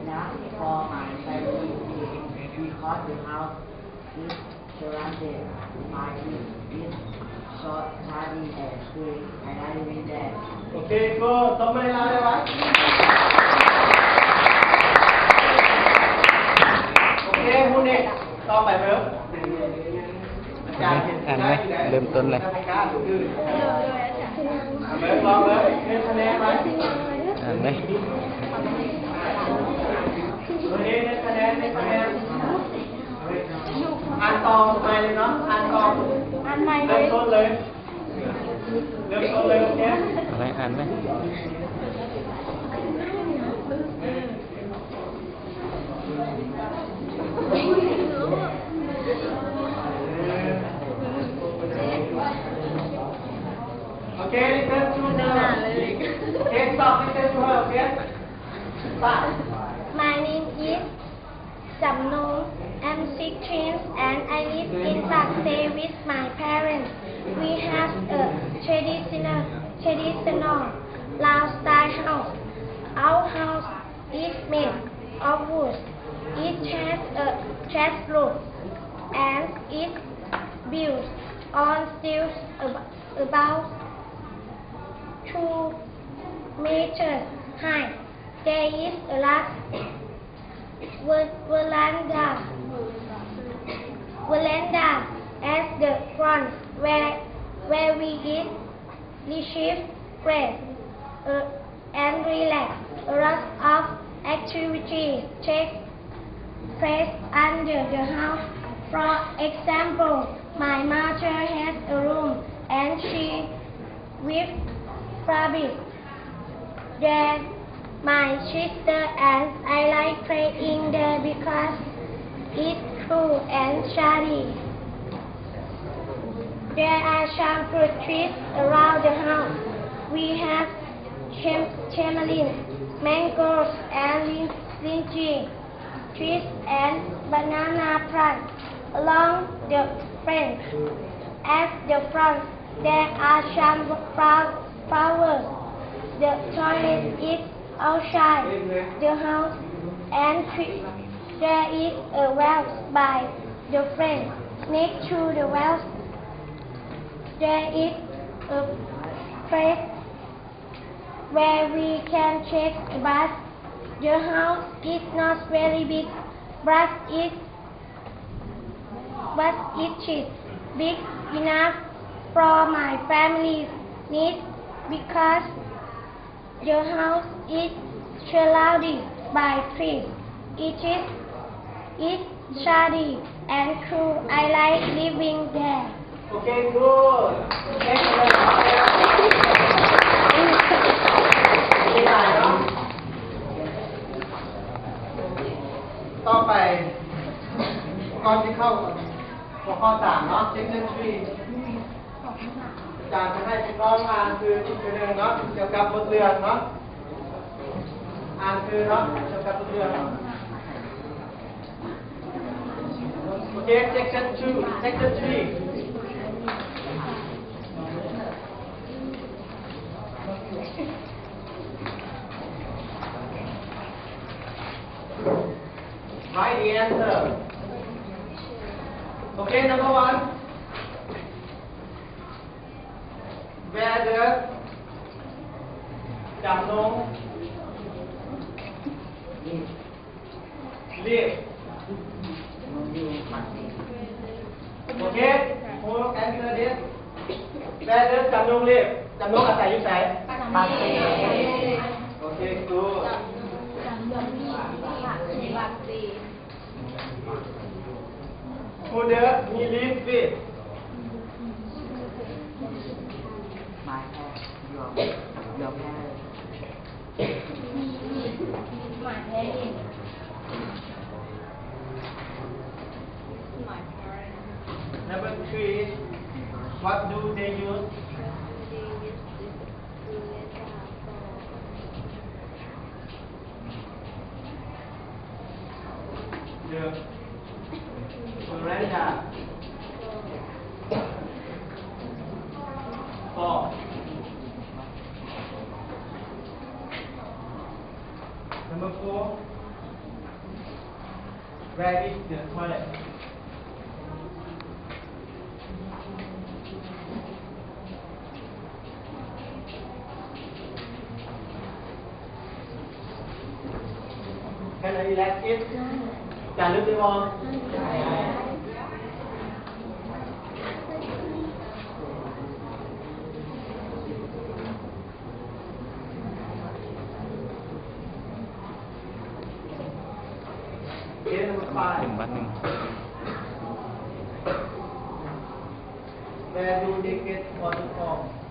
enough for my family because the house is surrounded by this short study and school and I live there. Okay, go. ตบมือให้เราได้ไหมโอเคผู้เด็กต่อไปเพิ่มอาจารย์อ่านไหมเริ่มต้นเลยเริ่มลองเลยเล่นคะแนนไหมอ่านไหมตัวนี้เล่นคะแนนอ่านต่อไปเลยเนาะอ่านต่อเริ่มต้นเลยโอเคอะไรอ่านไหมOkay, listen to the okay, stop, listen to her, okay? Stop. My name is Jamnong. I'm 16 and I live in Pakse with my parents. We have a traditional Lao style house. Our house is made of wood. It has a thatch roof and it's built on stilts about 2 meters high. There is a large veranda at the front where we eat, receive rest and relax. A lot of activities take place under the house. For example, my mother has a room and she with rabbits. Then my sister and I like playing there because it's cool and shady. There are some fruit trees around the house. We have tamarind, mangoes and lychee trees and banana plants along the fence. At the front, there are some flowers. The toilet is outside the house and there is a well by the fence. Next to the well, there is a place where we can take a bath. The house is not very big, but it is big enough for my family's needs because the house is surrounded by trees. It's shady and cool. I like living there. Okay, good. Thank you very much. ต่อไปก่อนที่เข้าหัวข้อ3เนาะ section 3อาจารย์จะให้พี่น้องอ่านคืออีกหนึ่งเนาะเกี่ยวกับบทเรียนเนาะอ่านคือเนาะเกี่ยวกับบทเรียนเนาะโอเค section 2 section 3 Write the answer. Okay, number 1. Where does Jamnong live? Okay, who answer this? Where does Jamnong live? Jamnong อาศัยอยู่ไหน Pakse. Okay, good. Who does he live with? My parents. Your parents. My parents. Number 3. What do they use? The veranda. 4. Number 4. Where is the toilet? Can I relax it? จารึกได้บ่Okay, number 5. 1 บัดหนึ่ง Where do they get water from?